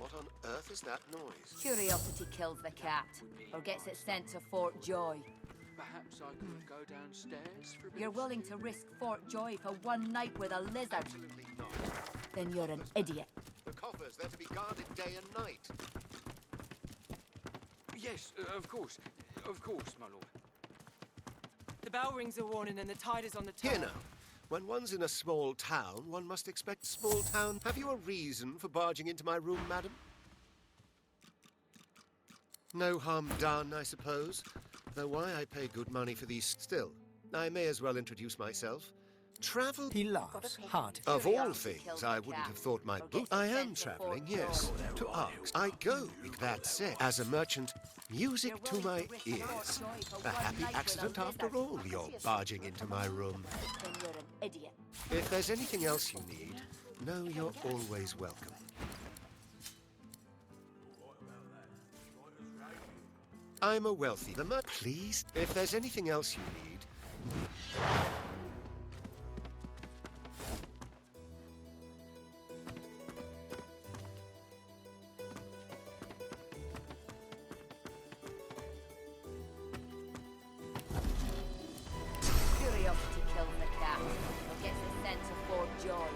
What on earth is that noise? Curiosity kills the cat, or gets it sent to Fort Joy. Perhaps I could go downstairs for a bit. You're willing to risk Fort Joy for one night with a lizard? Absolutely not. Then you're an idiot. The coffers, they're to be guarded day and night. Yes, of course, my lord. The bell rings a warning and the tide is on the turn. Here now. When one's in a small town, one must expect small town. Have you a reason for barging into my room, madam? No harm done, I suppose. Though why I pay good money for these still. I may as well introduce myself. Travel... He laughs heartily. Of all things, I wouldn't have thought my boot. I am traveling, yes, to Arks. I go, that said, as a merchant, music to my ears. A happy accident after all, you're barging into my room. Then you're an idiot. If there's anything else you need, know you're always welcome. I'm a wealthy... Please, if there's anything else you need... Curiosity kills the cat, or gets it sent to Fort Joy.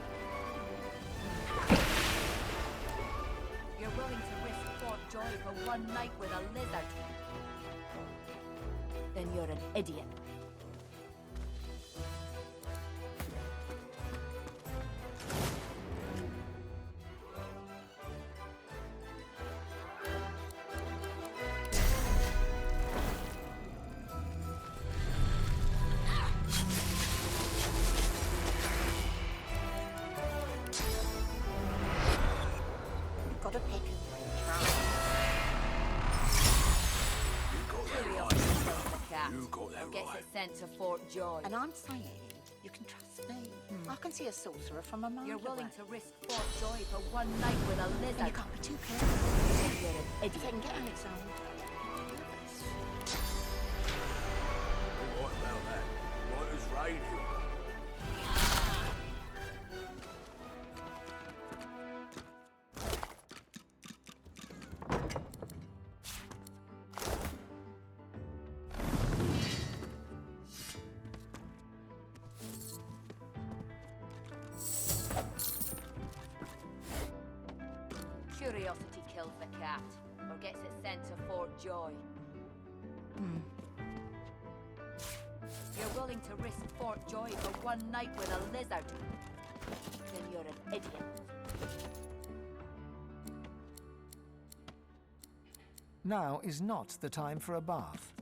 You're willing to risk Fort Joy for one night with a lizard? Then you're an idiot. Got a pick. You got that Or gets right. it sent to Fort Joy. And I'm saying, you can trust me. I can see a sorcerer from a mile You're willing away. to risk Fort Joy for one night with a And you lizard? can't be too careful. Then you're an If I idiot. can get Alexander. What about that? Right as rain, Curiosity kills the cat, or gets it sent to Fort Joy. You're willing to risk Fort Joy for one night with a lizard? Then you're an idiot. Now is not the time for a bath.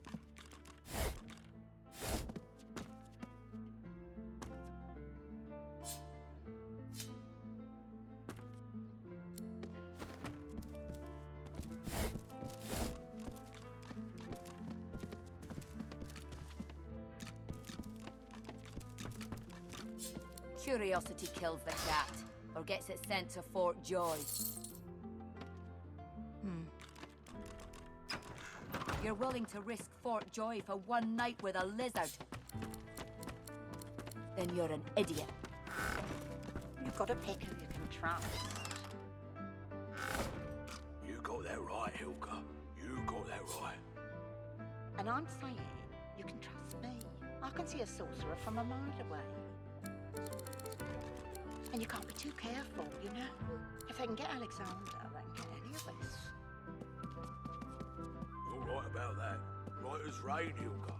Curiosity kills the cat, or gets it sent to Fort Joy. You're willing to risk Fort Joy for one night with a lizard? Then you're an idiot. You've got a pick who you can trust. You got that right, Hilka. You got that right. And I'm saying, you can trust me. I can see a sorcerer from a mile away. And you can't be too careful, you know? If I can get Alexander, I can get any of us. You're right about that. Right as rain, Hilka.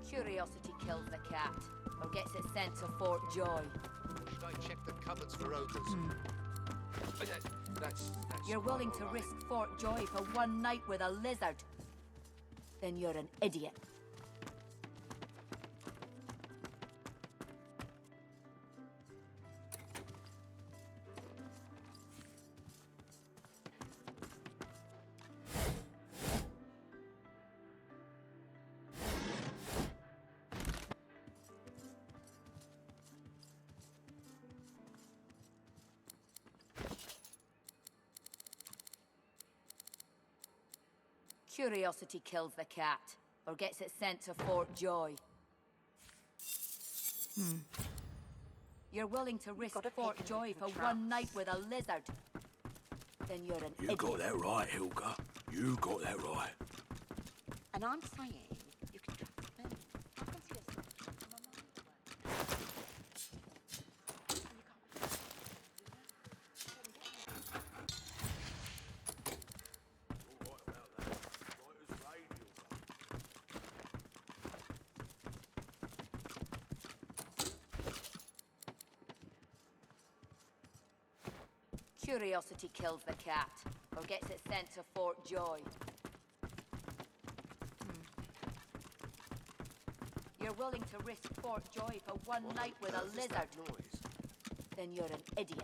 Curiosity kills the cat, or gets it sent to Fort Joy. Should I check the cupboards for ogres? That's You're willing to all right. risk Fort Joy for one night with a lizard? Then you're an idiot. Curiosity kills the cat, or gets it sent to Fort Joy. You're willing to risk got a Fort pick Joy and for trust. one night with a lizard? Then you're an You idiot. got that right, Hilka. You got that right. And I'm saying you can trust me. I can see a sorcerer from a mile away. And you can't be too All right about that. Right as rain, Hilka. Curiosity kills the cat, or gets it sent to Fort Joy. You're willing to risk Fort Joy for one night with a lizard. Noise. Then you're an idiot.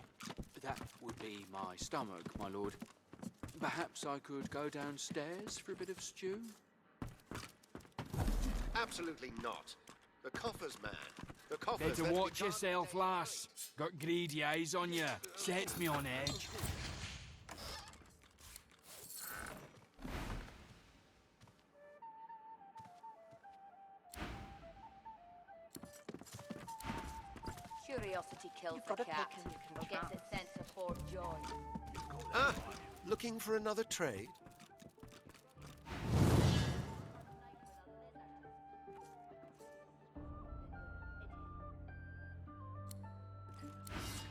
That would be my stomach, my lord. Perhaps I could go downstairs for a bit of stew? Absolutely not. The coffers, man. The coffers. Better let me watch guard yourself, the- lass. Got greedy eyes on you. Sets me on edge. Curiosity kills You've the got a cat, pick and you can or gets it trust. sent to Fort Joy. Ah, looking for another trade?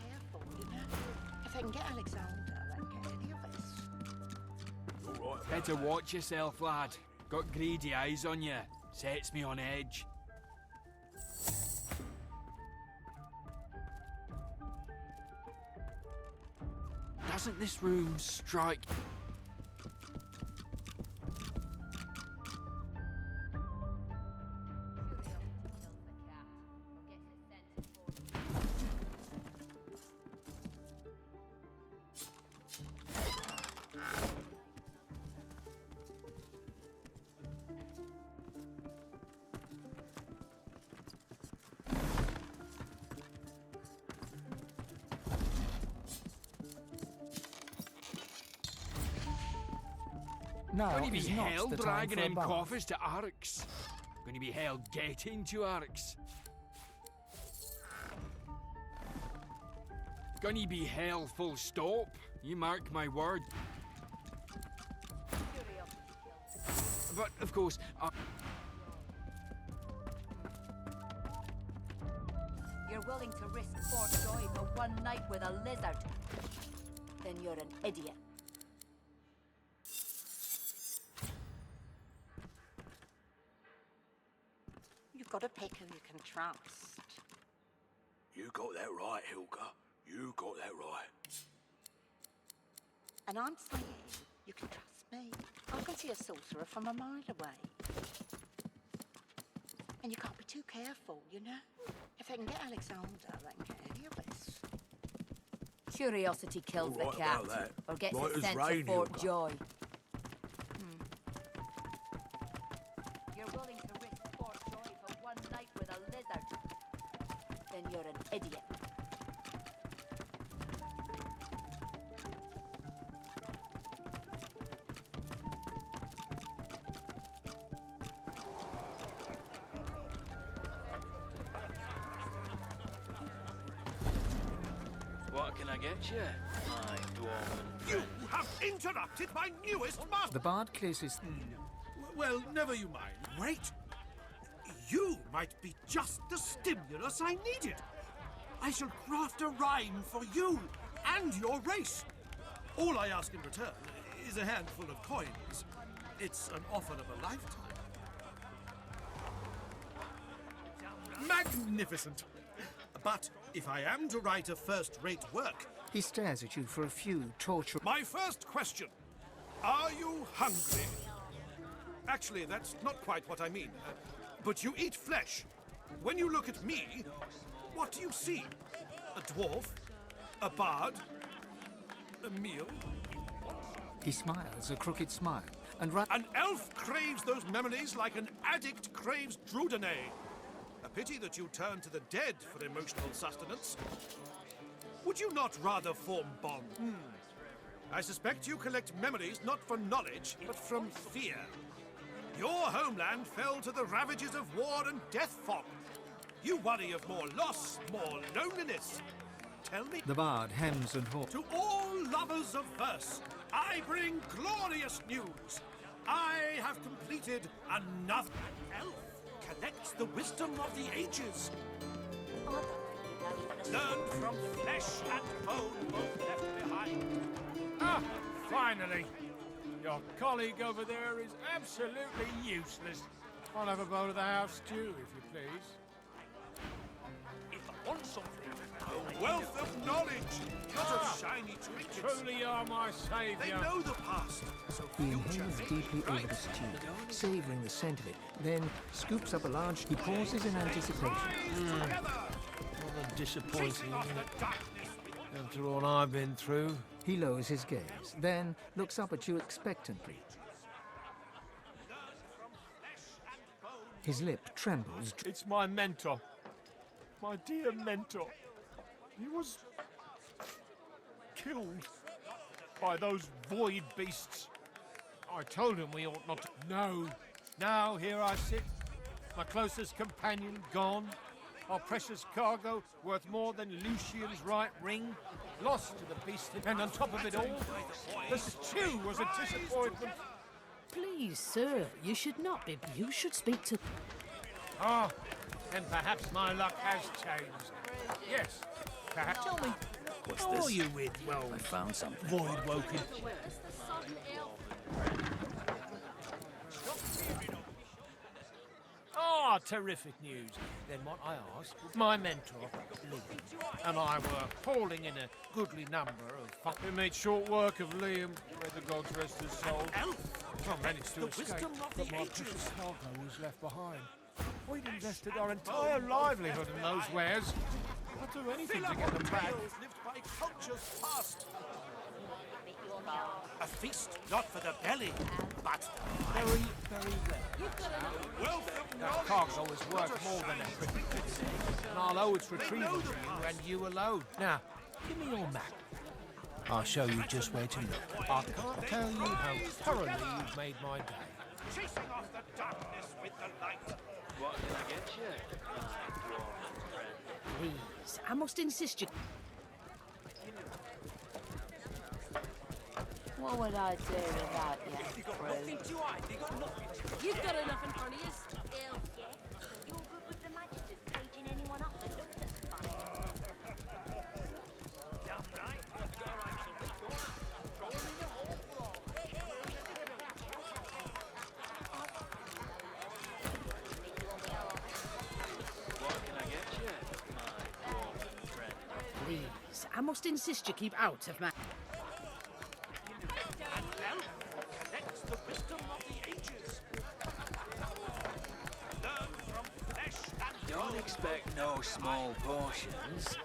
careful, you know. If I can get Alexander, I won't get any of us. You all right about Better that? watch yourself, lad. Got greedy eyes on you. Sets me on edge. Doesn't this room strike... Now Going to be is not hell the time dragging for a them bath. coffers to Arks. Going to be hell getting to Arks. Going to be hell full stop. You mark my word. But, of course, You're willing to risk Fort Joy for one night with a lizard. Then you're an idiot. You've got a pick who you can trust. You got that right, Hilka. You got that right. And I'm saying you can trust me. I can see a sorcerer from a mile away. And you can't be too careful, you know. If I can get Alexander, I won't get any of us. Curiosity kills All the right cat, about that. or gets Right it as sent rain, to Fort Hilka. Joy. You're willing to risk Fort Joy for one night with a lizard. Then you're an idiot. What can I get you, my dwarven You have interrupted my newest master. The bard clears his... Well, never you mind. Wait. You might be just the stimulus I needed. I shall craft a rhyme for you and your race. All I ask in return is a handful of coins. It's an offer of a lifetime. Magnificent. But if I am to write a first-rate work, He stares at you for a few tortured... my first question, are you hungry? Actually, that's not quite what I mean. But you eat flesh. When you look at me, what do you see? A dwarf? A bard? A meal? He smiles a crooked smile and An elf craves those memories like an addict craves Drudanay. A pity that you turn to the dead for emotional sustenance. Would you not rather form bonds? I suspect you collect memories not from knowledge, but from fear. Your homeland fell to the ravages of war and death fog. You worry of more loss, more loneliness. Tell me, The bard hems and haws. to all lovers of verse, I bring glorious news. I have completed another. An elf connects the wisdom of the ages. Learned from flesh and bone, both left behind. Ah, finally. Your colleague over there is absolutely useless. I'll have a bowl of the house stew, if you please. If I want something, a wealth of knowledge, not of shiny trinkets. Truly are my They saviour. know the past, so He future inhales may deeply be over bright. the stew, savouring the scent of it, then scoops up a large... He pauses in anticipation. Rise together, Rather disappointing, chasing off isn't it? the darkness with After all I've been through. He lowers his gaze, then looks up at you expectantly. His lip trembles. It's my mentor. My dear mentor. He was killed by those void beasts. I told him we ought not to. No. Now here I sit, my closest companion gone, our precious cargo worth more than Lucian's right ring, lost to the beast, and on top of it all, the stew was a disappointment. Please, sir, you should not be. You should speak to... Ah, and perhaps my luck has changed. Yes, perhaps. Tell me, What's how this? are you with, well, I found something. void woken? Ah, terrific news. Then what I asked, my mentor, Liam, and I were hauling in a goodly number of fun. We made short work of Liam, where the gods rest his soul. I managed to escape, but my precious cargo was left behind. We'd invested our entire livelihood in those wares. I'd do anything to get them back. tales lived by cultures past. A feast not for the belly, but Very, very well. wealth of That knowledge. cargo is worth more than everything, and I'll owe its retrieval to you and you alone. Now, give me your map. I'll show you just where to look. I can't tell you how thoroughly you've made my day. Chasing off the darkness with the light. What can I get you, my dwarven friend? Please, I must insist you... What would I do without you, crew? You've got enough in front of you. You're good with the magic of caging anyone up that looks at fire. What can I get you, my dwarven friend? Please, I must insist you keep out of my... An elf connects the wisdom of the ages. Learn from flesh and Don't expect no small portions.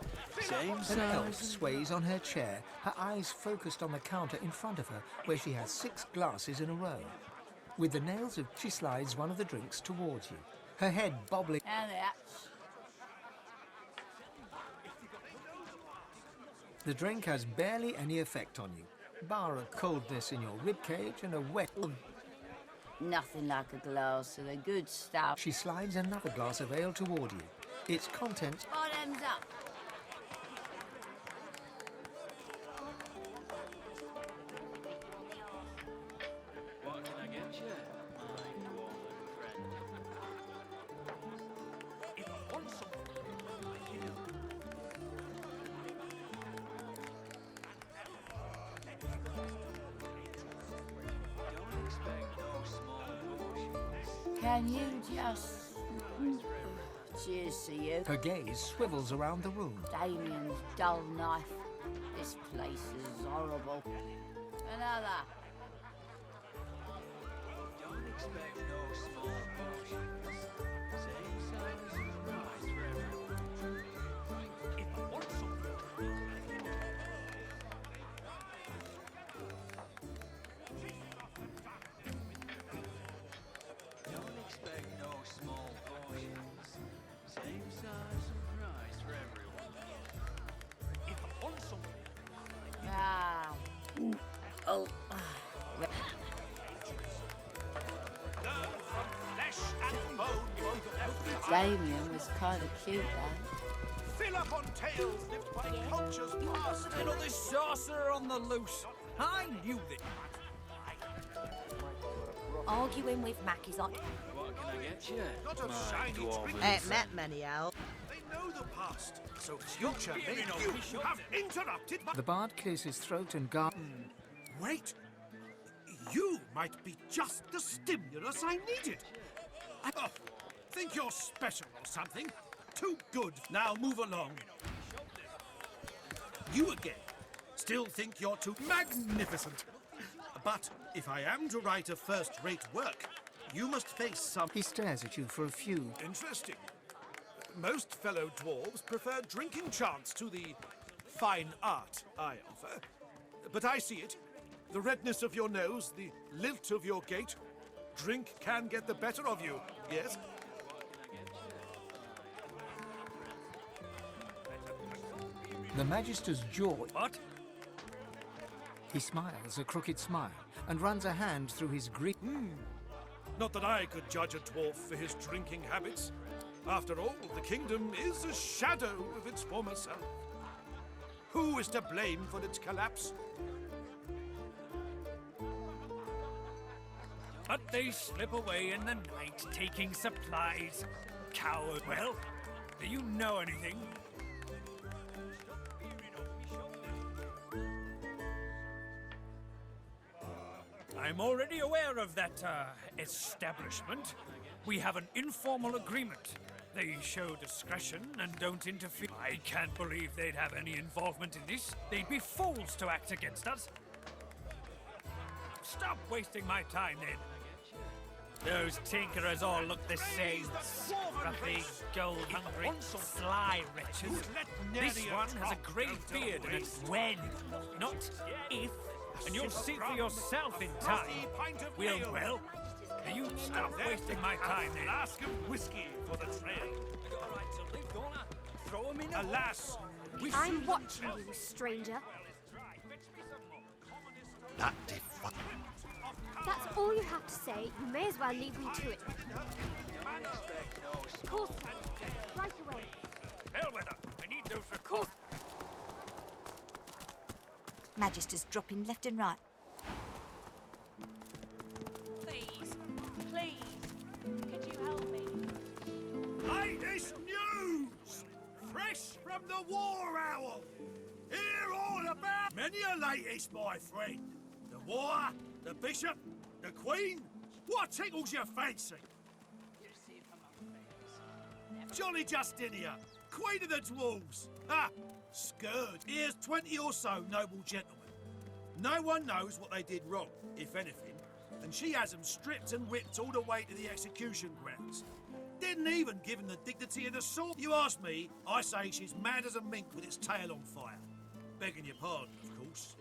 Same An elf size. sways on her chair, her eyes focused on the counter in front of her, where she has 6 glasses in a row. With the nails of... She slides one of the drinks towards you, her head bobbling. And that. The drink has barely any effect on you, bar a coldness in your ribcage and a wet... Nothing like a glass of the good stuff. She slides another glass of ale toward you. Its contents... Bottoms up. What can I get you, my dwarven friend? if I want something, Don't expect no small portions. Can you just... Cheers to you. Her gaze swivels around the room. Damien's dull knife. This place is horrible. Another. Don't expect no small portions. Same size and price for everyone. if I want something, Don't expect no small portions. Same size and price for everyone. if I want something, Ah. Oh. learn from flesh and bone, both left behind. Damien was kind of cute, though. fill up on tales lived by cultures past. Another sorcerer on the loose. I knew that. Arguing with Mac is like... What can I get you? Not a my shiny dwarven trinket. Ain't met many elves. They know the past, so future may you have interrupted my... The bard clears his throat and Wait! You might be just the stimulus I needed. Oh, think you're special or something? Too good. Now move along. You again. Still think you're too magnificent. But if I am to write a first-rate work, you must face some... He stares at you for a few. Interesting. Most fellow dwarves prefer drinking chants to the fine art I offer. But I see it. The redness of your nose, the lilt of your gait. Drink can get the better of you, yes? The Magister's jaw... What? He smiles a crooked smile and runs a hand through his green... Not that I could judge a dwarf for his drinking habits. After all, the kingdom is a shadow of its former self. Who is to blame for its collapse? But they slip away in the night, taking supplies. Coward. Well, do you know anything? I'm already aware of that, establishment. We have an informal agreement. They show discretion and don't interfere. I can't believe they'd have any involvement in this. They'd be fools to act against us. Stop wasting my time, then. Those tinkerers all look the same. Scruffy, gold-hungry, sly wretches. This one has a grey beard and it's when, not if. And you'll see for yourself in time. Well, you stop wasting my time, then. Flask of whiskey for the trail. Throw him in. Alas, I'm watching you, stranger. That defi... That's all you have to say. You may as well leave me to it. Of course, right away. Bellwether, I need those records. Magisters dropping left and right. Please, please, could you help me? latest news! Fresh from the war owl! Hear all about many a latest, my friend. The war, the bishop, the queen. What tickles your fancy? Jolly Justinia, Queen of the Dwarves. Ha! Scourge. Here's 20 or so noble gentlemen. No one knows what they did wrong, if anything, and she has them stripped and whipped all the way to the execution grounds. Didn't even give them the dignity of the sword. You ask me, I say she's mad as a mink with its tail on fire. Begging your pardon, of course.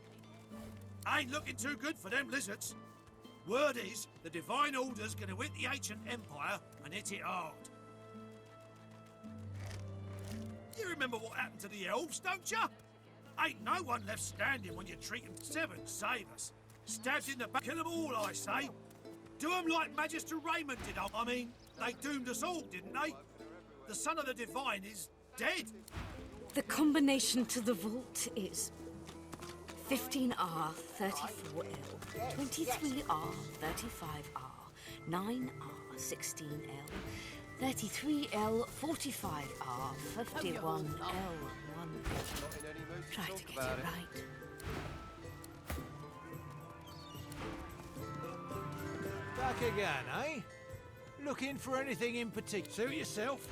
Ain't looking too good for them lizards. Word is, the Divine Order's gonna hit the ancient empire and hit it hard. You remember what happened to the elves, don't you? Ain't no one left standing when you treat them. Seven, save us. Stabbed in the back. Kill them all, I say. Do them like Magister Raymond did. I mean, they doomed us all, didn't they? The son of the Divine is dead. The combination to the vault is 15R, 34L, 23R, 35R, 9R, 16L, 33L, 45R, 51L, 1L. Try to get it right. Back again, eh? Looking for anything in particular? Suit yourself.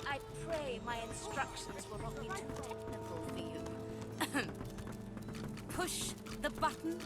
I pray my instructions will not be too technical for you. Push the button.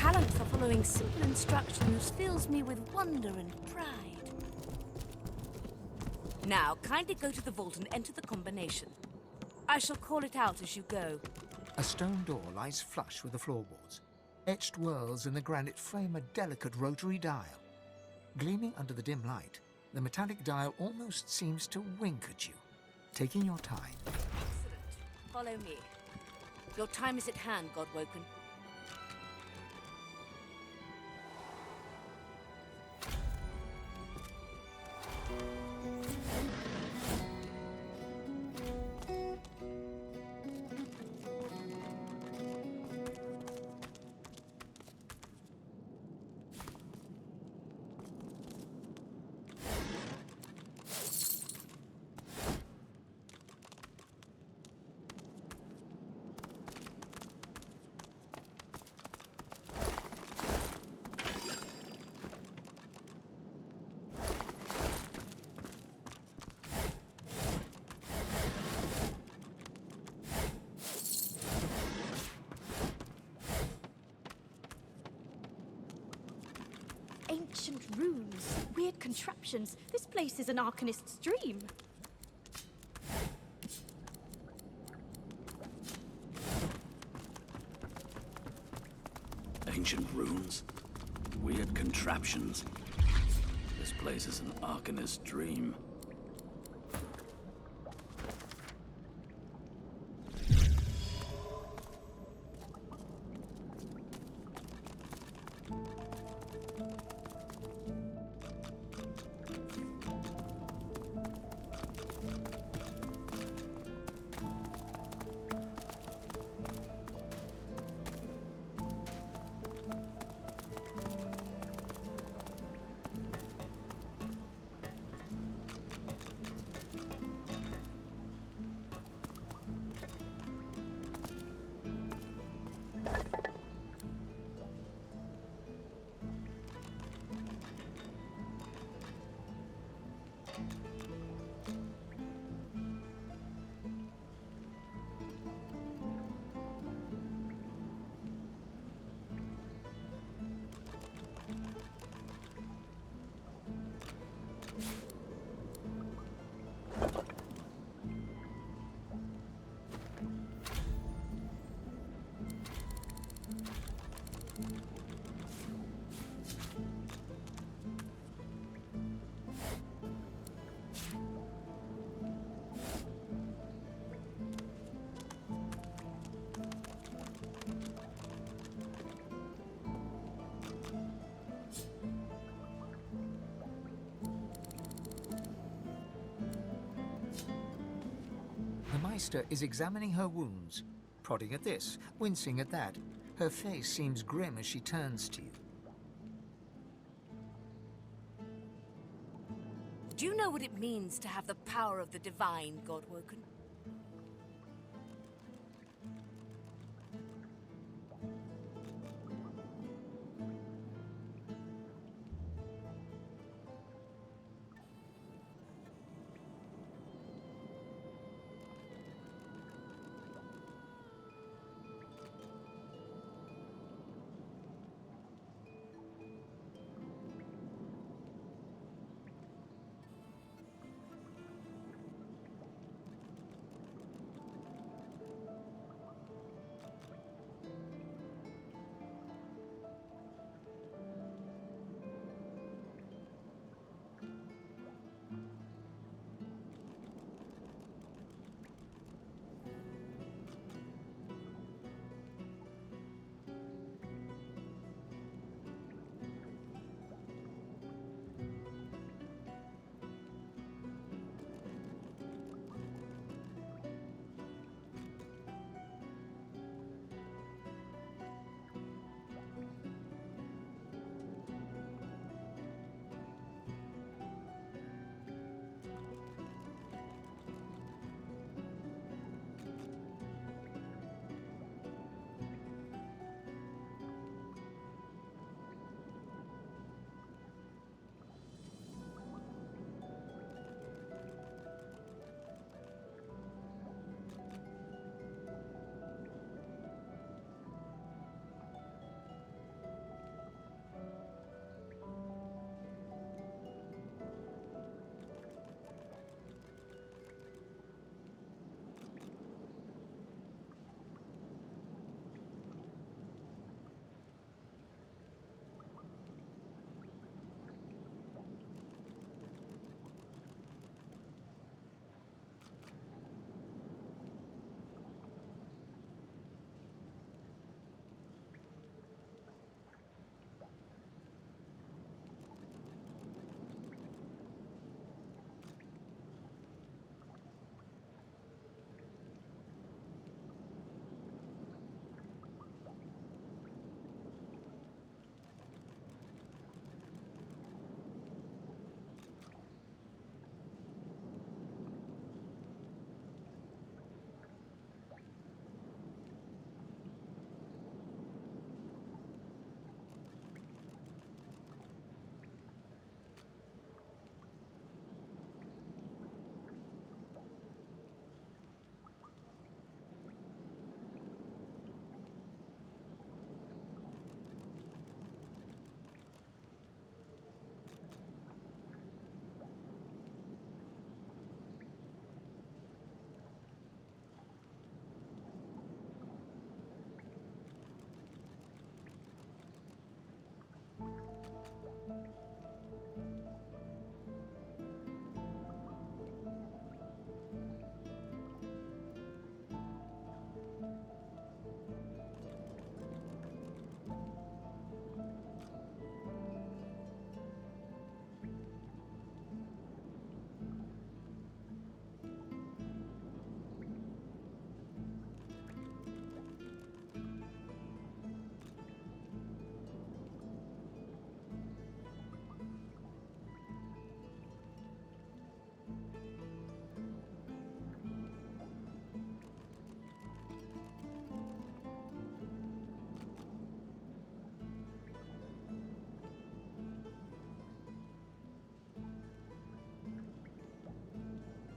talent for following simple instructions fills me with wonder and pride. Now, kindly go to the vault and enter the combination. I shall call it out as you go. A stone door lies flush with the floorboards. Etched whorls in the granite frame a delicate rotary dial. Gleaming under the dim light, the metallic dial almost seems to wink at you. Taking your time. Excellent. Follow me. Your time is at hand, Godwoken. Ancient runes, weird contraptions. This place is an Arcanist's dream. Ancient runes, weird contraptions. This place is an Arcanist's dream. The Meister is examining her wounds, prodding at this, wincing at that. Her face seems grim as she turns to you. Do you know what it means to have the power of the divine, Godwoken?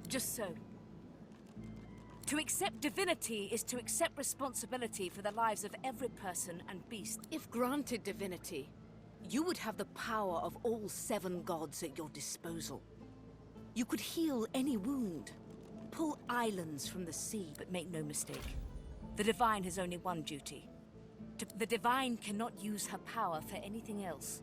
Just so. To accept divinity is to accept responsibility for the lives of every person and beast. If granted divinity, you would have the power of all 7 gods at your disposal. You could heal any wound, pull islands from the sea. But make no mistake, the divine has only one duty. The divine cannot use her power for anything else.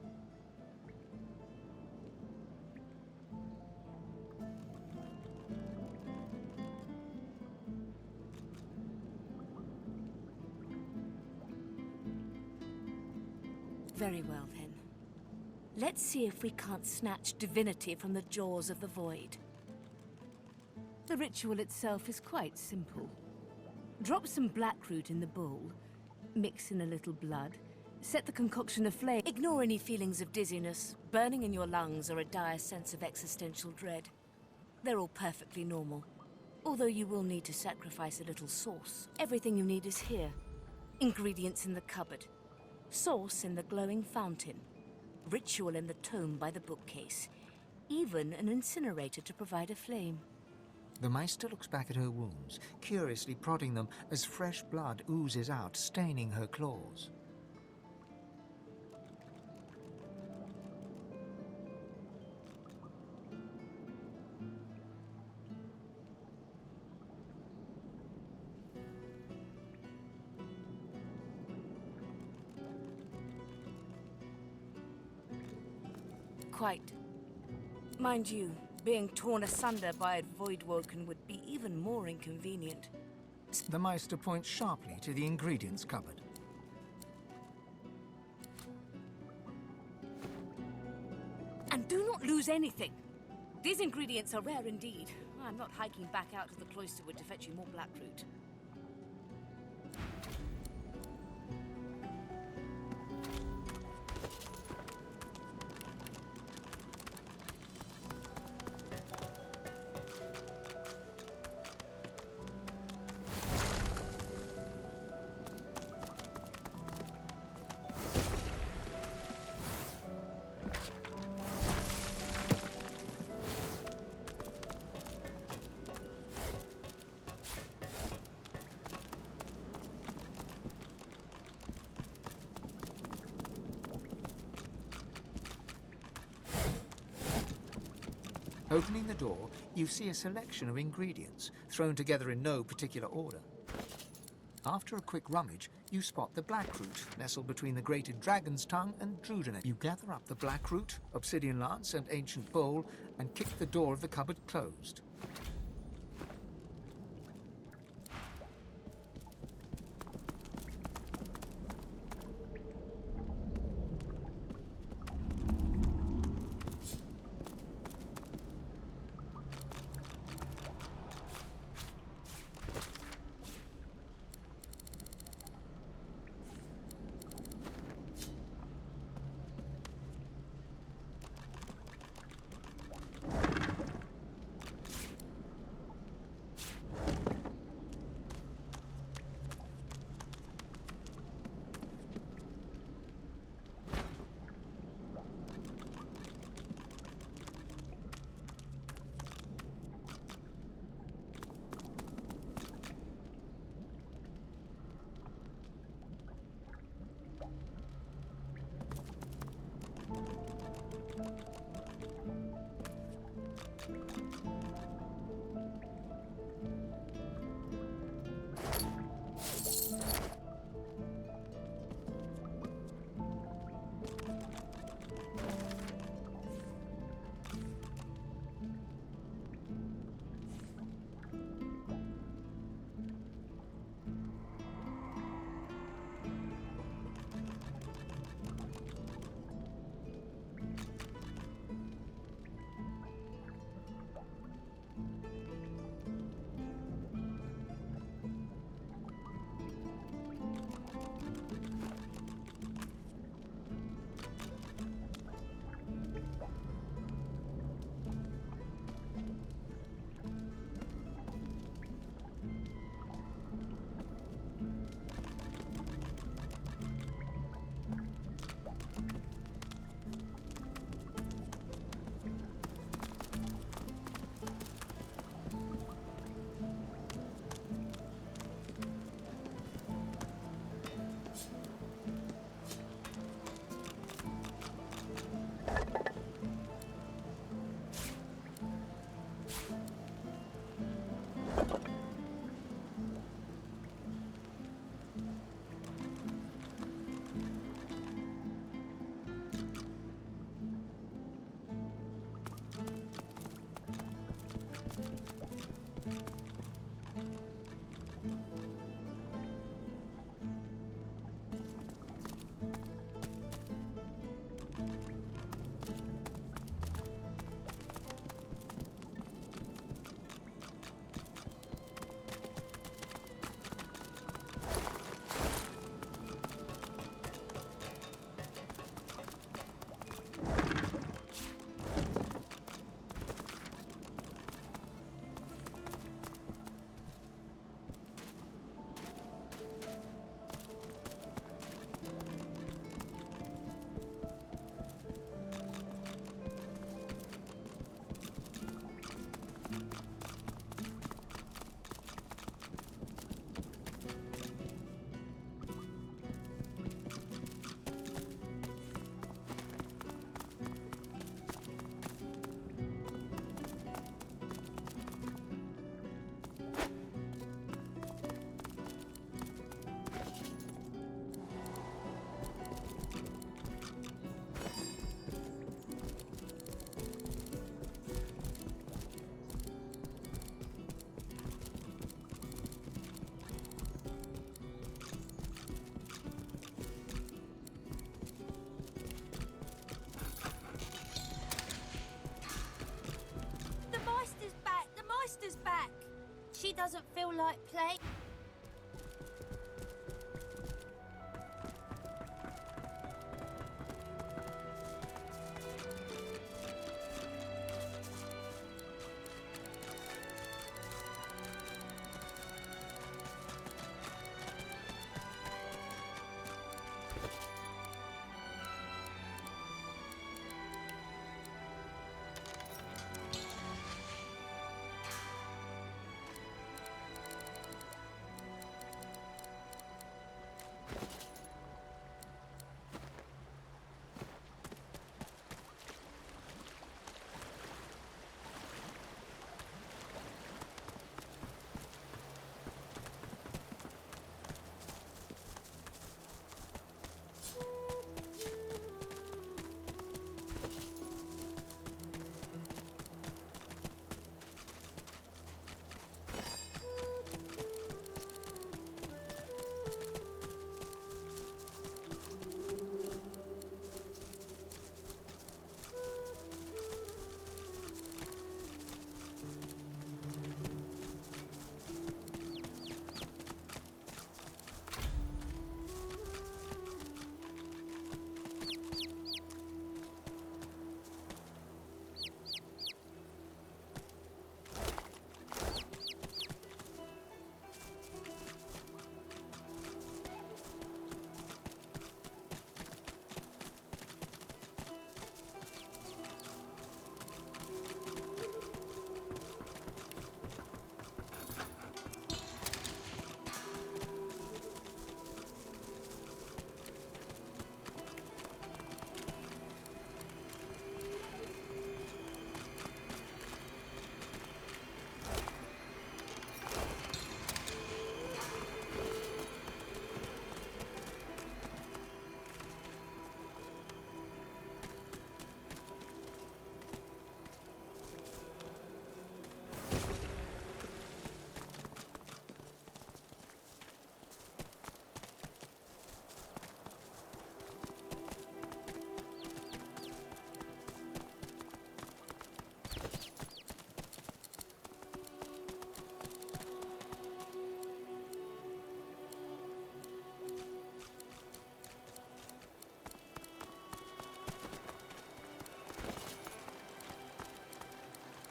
Very well, then. Let's see if we can't snatch divinity from the jaws of the void. The ritual itself is quite simple. Drop some blackroot in the bowl, mix in a little blood, set the concoction aflame. Ignore any feelings of dizziness, burning in your lungs, or a dire sense of existential dread. They're all perfectly normal. Although you will need to sacrifice a little sauce. Everything you need is here. Ingredients in the cupboard. Sauce in the glowing fountain. Ritual in the tome by the bookcase. Even an incinerator to provide a flame. The Meister looks back at her wounds, curiously prodding them as fresh blood oozes out, staining her claws. Quite. Mind you, being torn asunder by a Voidwoken would be even more inconvenient. The Meister points sharply to the ingredients cupboard. And do not lose anything. These ingredients are rare indeed. I'm not hiking back out to the cloisterwood to fetch you more blackroot. Opening the door, you see a selection of ingredients, thrown together in no particular order. After a quick rummage, you spot the blackroot, nestled between the grated dragon's tongue and druidinate. You gather up the blackroot, obsidian lance, and ancient bowl, and kick the door of the cupboard closed. doesn't feel like play.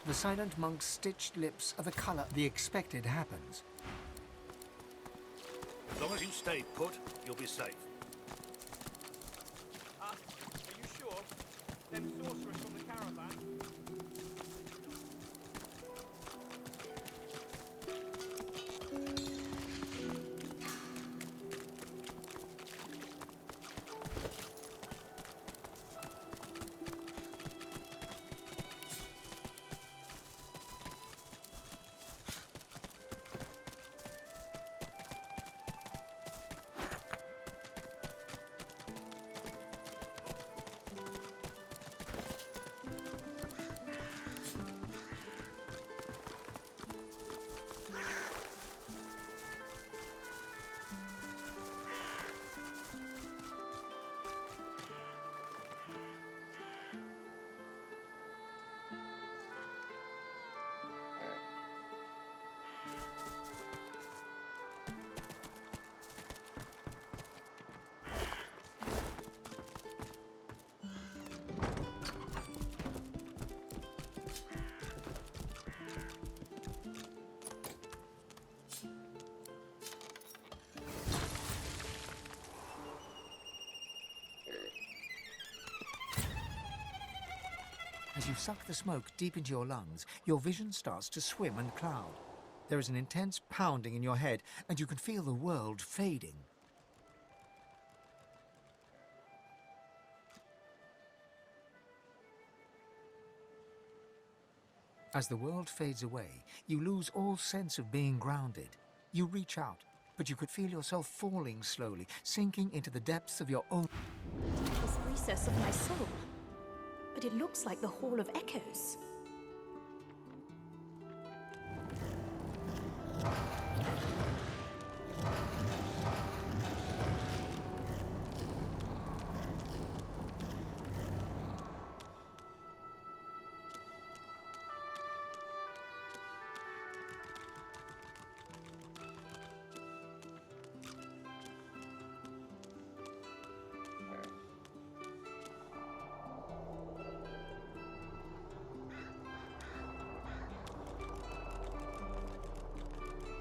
The silent monk's stitched lips are the colour. The expected happens. As long as you stay put, you'll be safe. Are you sure? Them sorcerers from the caravan? As you suck the smoke deep into your lungs, your vision starts to swim and cloud. There is an intense pounding in your head, and you can feel the world fading. As the world fades away, you lose all sense of being grounded. You reach out, but you could feel yourself falling slowly, sinking into the depths of your own... This recess of my soul. But it looks like the Hall of Echoes.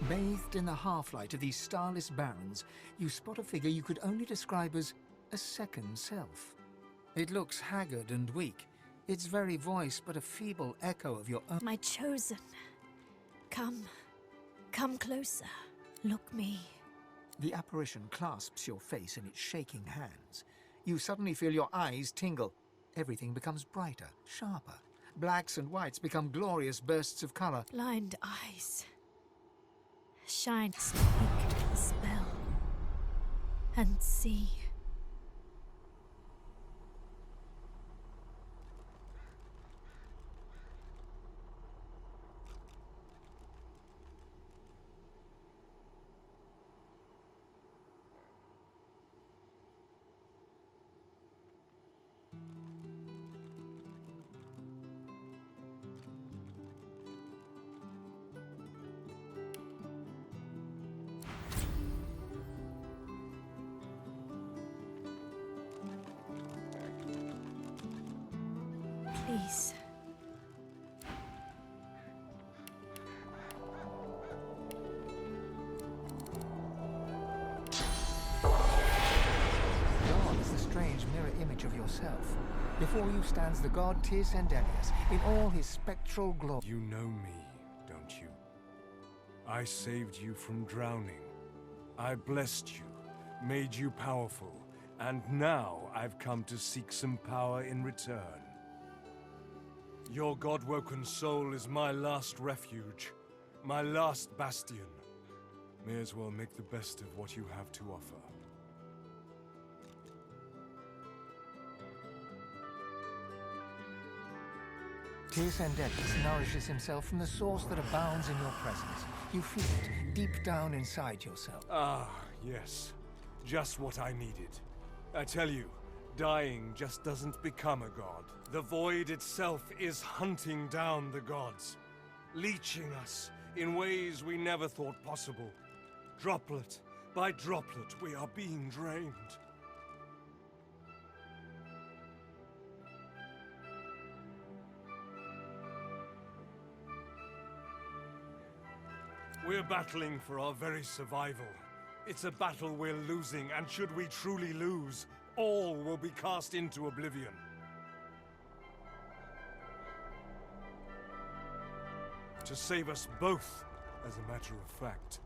Bathed in the half-light of these starless barrens, you spot a figure you could only describe as a second self. It looks haggard and weak, its very voice but a feeble echo of your own. My chosen. Come. Come closer. Look me. The apparition clasps your face in its shaking hands. You suddenly feel your eyes tingle. Everything becomes brighter, sharper. Blacks and whites become glorious bursts of color. Blind eyes. Shine, speak, spell, and see. Please. Gone is the strange mirror image of yourself. Before you stands the god Tirce Endelius in all his spectral glory. You know me, don't you? I saved you from drowning. I blessed you, made you powerful, and now I've come to seek some power in return. Your god-woken soul is my last refuge, my last bastion. May as well make the best of what you have to offer. Tirce Endelius nourishes himself from the source that abounds in your presence. You feel it deep down inside yourself. Ah, yes. Just what I needed. I tell you, dying just doesn't become a god. The void itself is hunting down the gods, leeching us in ways we never thought possible. Droplet by droplet, we are being drained. We're battling for our very survival. It's a battle we're losing, and should we truly lose, all will be cast into oblivion. To save us both, as a matter of fact.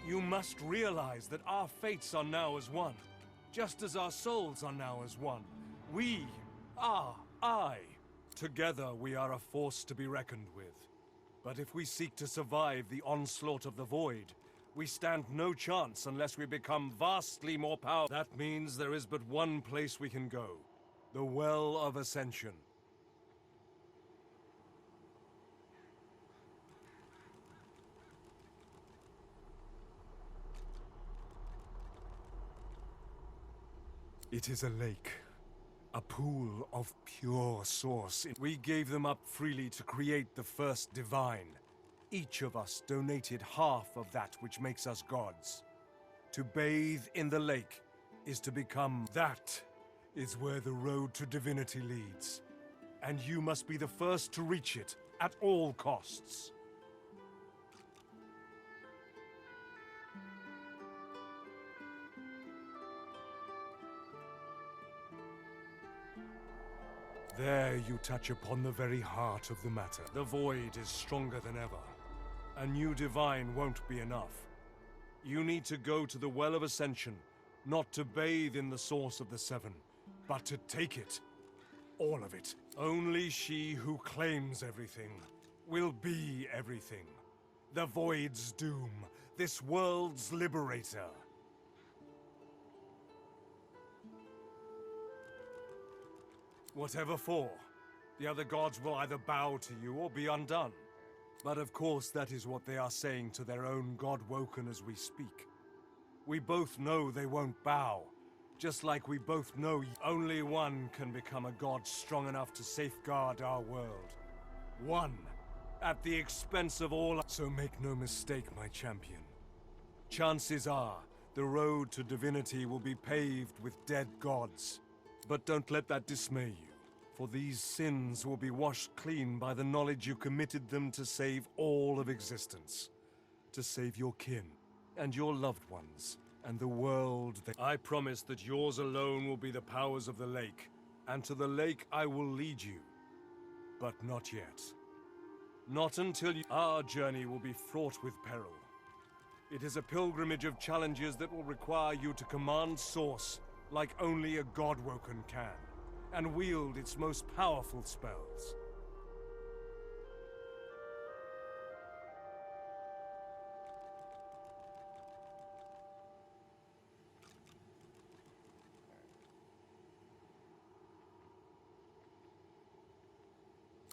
You must realize that our fates are now as one, just as our souls are now as one. We are I. Together we are a force to be reckoned with. But if we seek to survive the onslaught of the Void, we stand no chance unless we become vastly more powerful. That means there is but one place we can go. The Well of Ascension. It is a lake. A pool of pure source. We gave them up freely to create the first divine. Each of us donated half of that which makes us gods. To bathe in the lake is to become. That is where the road to divinity leads. And you must be the first to reach it at all costs. There you touch upon the very heart of the matter. The Void is stronger than ever. A new divine won't be enough. You need to go to the Well of Ascension, not to bathe in the source of the Seven, but to take it. All of it. Only she who claims everything will be everything. The Void's doom, this world's liberator. Whatever for, the other gods will either bow to you or be undone. But of course that is what they are saying to their own God-woken as we speak. We both know they won't bow, just like we both know only one can become a god strong enough to safeguard our world. One, at the expense of all. So make no mistake, my champion. Chances are, The road to divinity will be paved with dead gods. But don't let that dismay you, for these sins will be washed clean by the knowledge you committed them to save all of existence. To save your kin, and your loved ones, and the world that... I promise that yours alone will be the powers of the lake, and to the lake I will lead you. But not yet. Not until you... Our journey will be fraught with peril. It is a pilgrimage of challenges that will require you to command Source like only a Godwoken can, and wield its most powerful spells.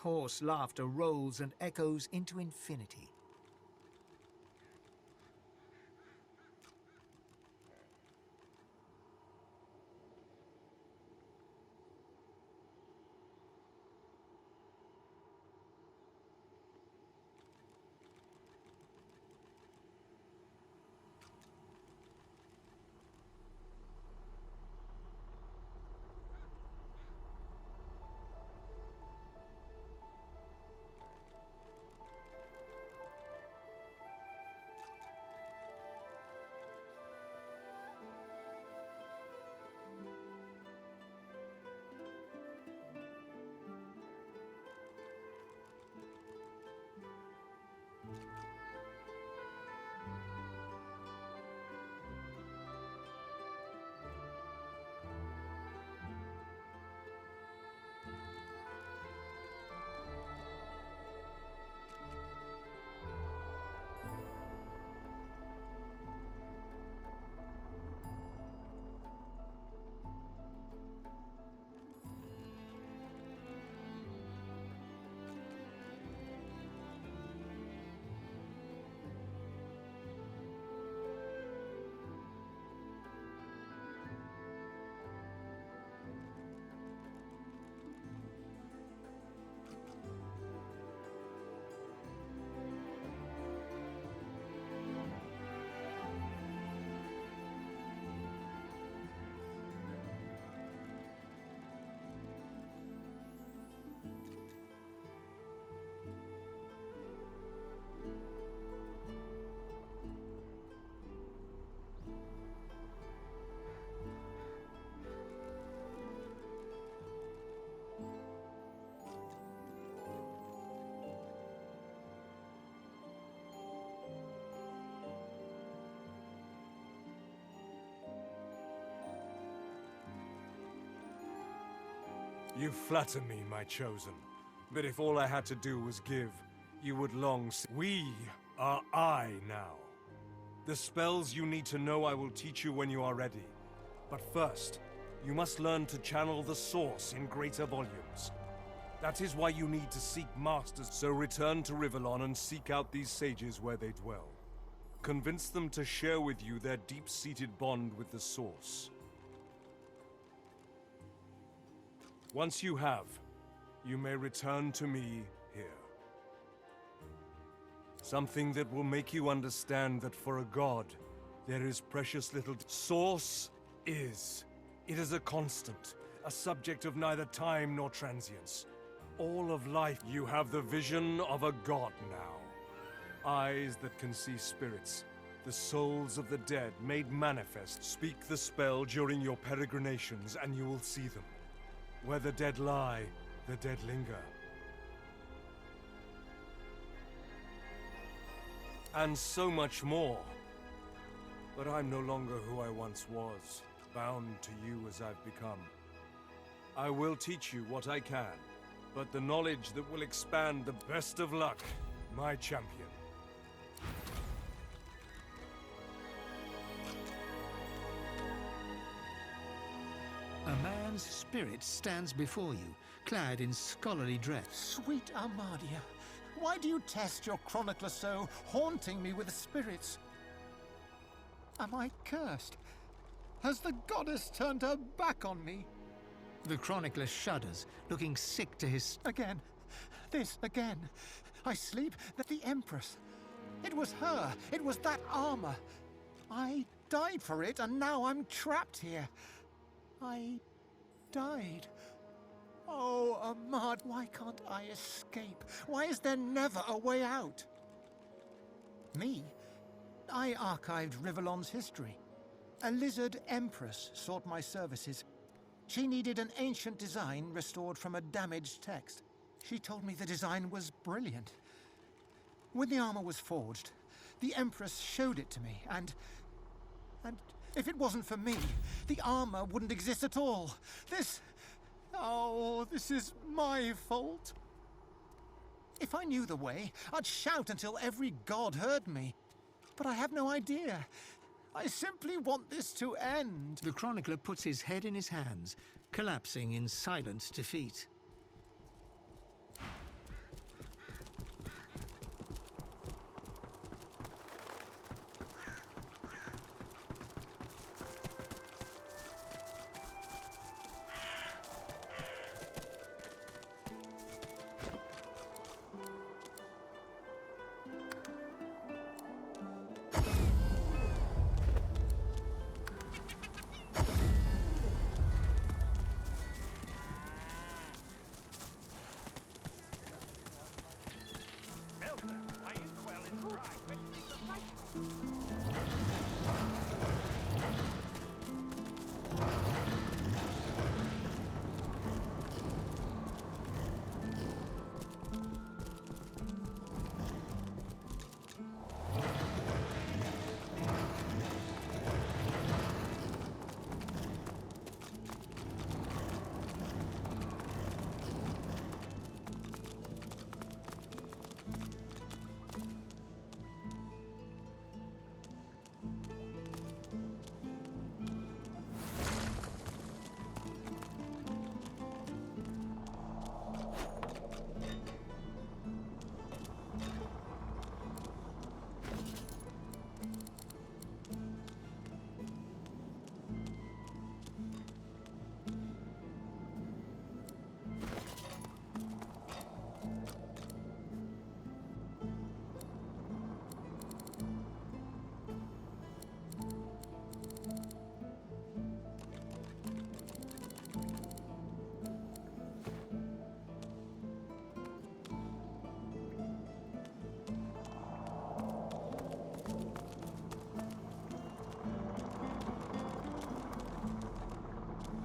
Hoarse laughter rolls and echoes into infinity. You flatter me, my chosen. But if all I had to do was give, you would long see. We are I now. The spells you need to know I will teach you when you are ready. But first, you must learn to channel the Source in greater volumes. That is why you need to seek masters. So return to Rivellon and seek out these sages where they dwell. Convince them to share with you their deep-seated bond with the Source. Once you have, you may return to me here. Something that will make you understand that for a god, there is precious little... Source is. It is a constant, a subject of neither time nor transience. All of life, you have the vision of a god now. Eyes that can see spirits, the souls of the dead made manifest. Speak the spell during your peregrinations and you will see them. Where the dead lie, the dead linger. And so much more. But I'm no longer who I once was, bound to you as I've become. I will teach you what I can, but the knowledge that will expand the best of luck, my champion. A man's spirit stands before you, clad in scholarly dress. Sweet Armadia, why do you test your chronicler so, haunting me with the spirits? Am I cursed? Has the goddess turned her back on me? The chronicler shudders, looking sick to his... Again. This again. I sleep that the Empress. It was her. It was that armor. I died for it, and now I'm trapped here. I died. Oh, Ahmad, why can't I escape? Why is there never a way out? Me? I archived Rivellon's history. A lizard empress sought my services. She needed an ancient design restored from a damaged text. She told me the design was brilliant. When the armor was forged, the empress showed it to me, and if it wasn't for me, the armor wouldn't exist at all. This is my fault. If I knew the way, I'd shout until every god heard me. But I have no idea. I simply want this to end. The chronicler puts his head in his hands, collapsing in silent defeat.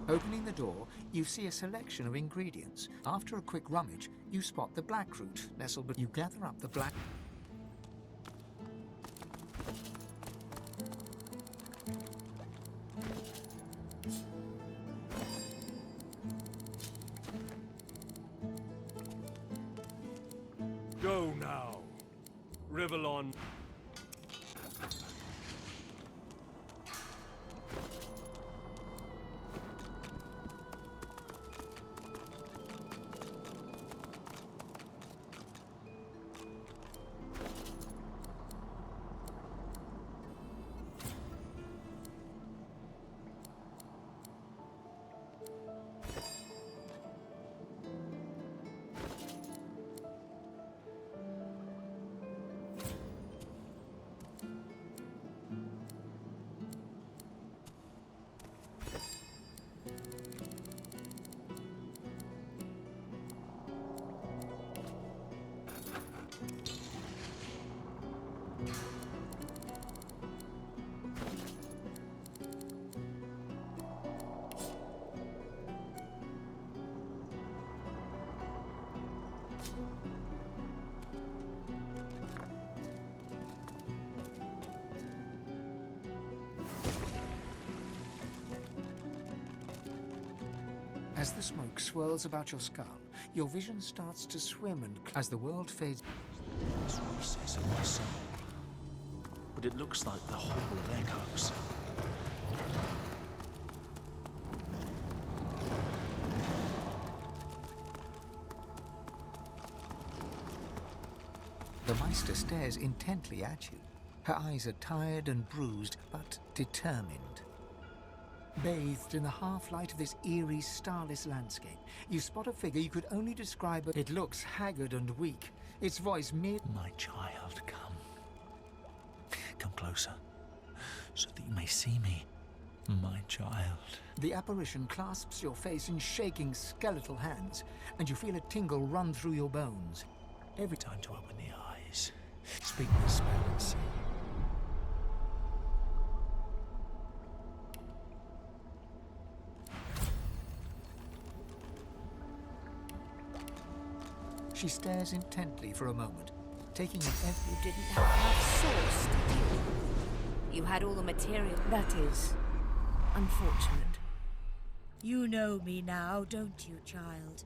Opening the door, you see a selection of ingredients. After a quick rummage, you spot the black root nestled, but you gather up the black... Go now, Rivellon. As the smoke swirls about your skull, your vision starts to swim, and as the world fades... This recess of my soul. But it looks like the Hall of Echoes. The Meister stares intently at you. Her eyes are tired and bruised, but determined. Bathed in the half-light of this eerie, starless landscape, you spot a figure you could only describe as... It looks haggard and weak. Its voice mere... My child, come. Come closer. so that you may see me, my child. The apparition clasps your face in shaking skeletal hands, and you feel a tingle run through your bones. Every time to open the eyes, speak the spell and see. She stares intently for a moment, taking in every... You didn't have enough source, did you? You had all the material. That is unfortunate. You know me now, don't you, child?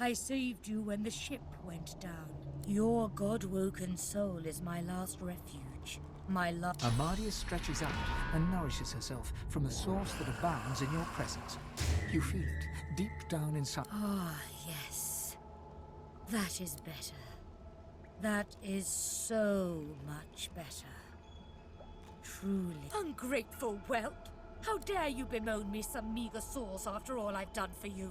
I saved you when the ship went down. Your god-woken soul is my last refuge. My love. Amadia stretches out and nourishes herself from a source that abounds in your presence. You feel it deep down inside. Ah, yes. That is better. That is so much better. Truly. Ungrateful whelp! How dare you bemoan me some meager source after all I've done for you?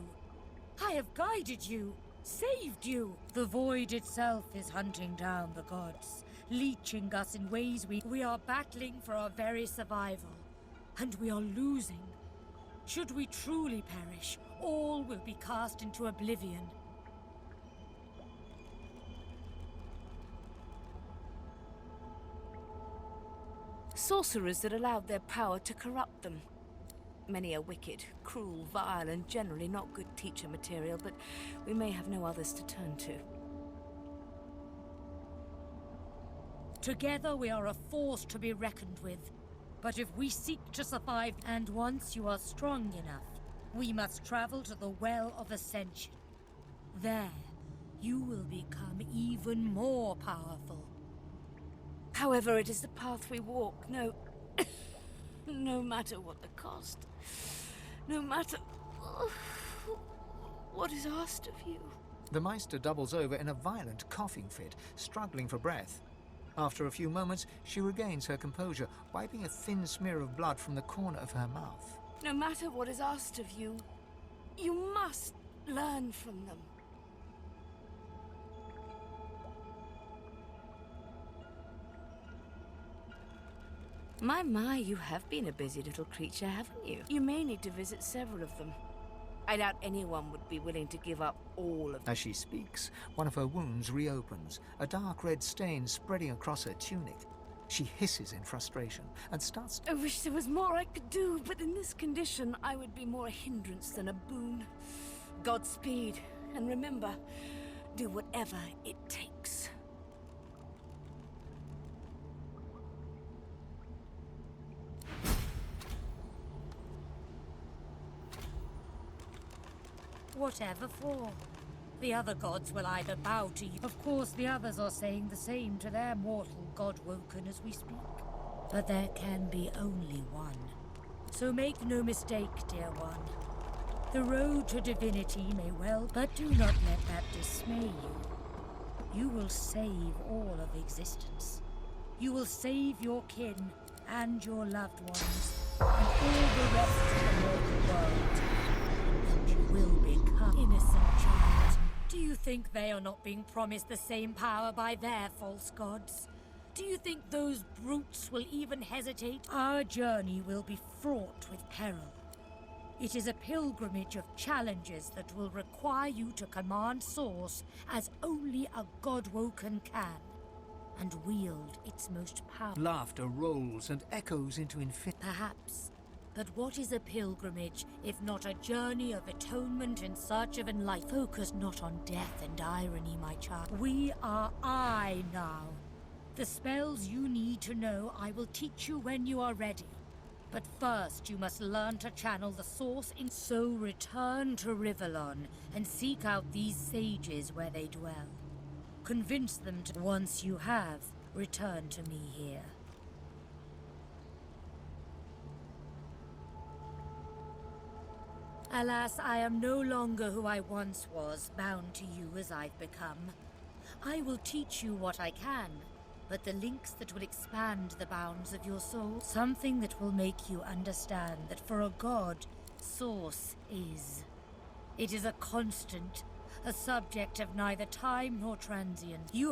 I have guided you, saved you. The void itself is hunting down the gods, leeching us in ways we are battling for our very survival. And we are losing. Should we truly perish, all will be cast into oblivion. Sorcerers that allowed their power to corrupt them. Many are wicked, cruel, vile, and generally not good teacher material, but we may have no others to turn to. Together we are a force to be reckoned with. But if we seek to survive, and once you are strong enough, we must travel to the Well of Ascension. There, you will become even more powerful. However, it is the path we walk, no matter what the cost. No matter what is asked of you. The Meister doubles over in a violent coughing fit, struggling for breath. After a few moments, she regains her composure, wiping a thin smear of blood from the corner of her mouth. No matter what is asked of you, you must learn from them. My, you have been a busy little creature, haven't you? You may need to visit several of them. I doubt anyone would be willing to give up all of them. As she speaks, one of her wounds reopens, a dark red stain spreading across her tunic. She hisses in frustration and starts... I wish there was more I could do, but in this condition, I would be more a hindrance than a boon. Godspeed, and remember, do whatever it takes. Whatever for. The other gods will either bow to you. Of course, the others are saying the same to their mortal god-woken as we speak. But there can be only one. So make no mistake, dear one. The road to divinity may well, but do not let that dismay you. You will save all of existence. You will save your kin and your loved ones, and all the rest of the mortal world. And you will become innocent, child. Do you think they are not being promised the same power by their false gods? Do you think those brutes will even hesitate? Our journey will be fraught with peril. It is a pilgrimage of challenges that will require you to command Source as only a god-woken can, and wield its most powerful. Laughter rolls and echoes into infinity. Perhaps. But what is a pilgrimage, if not a journey of atonement in search of enlightenment? Focus not on death and irony, my child. We are I now. The spells you need to know I will teach you when you are ready. But first you must learn to channel the Source in. So return to Rivellon and seek out these sages where they dwell. Convince them to. Once you have, return to me here. Alas, I am no longer who I once was, bound to you as I've become. I will teach you what I can, but the links that will expand the bounds of your soul, something that will make you understand that for a god, Source is. It is a constant, a subject of neither time nor transient. You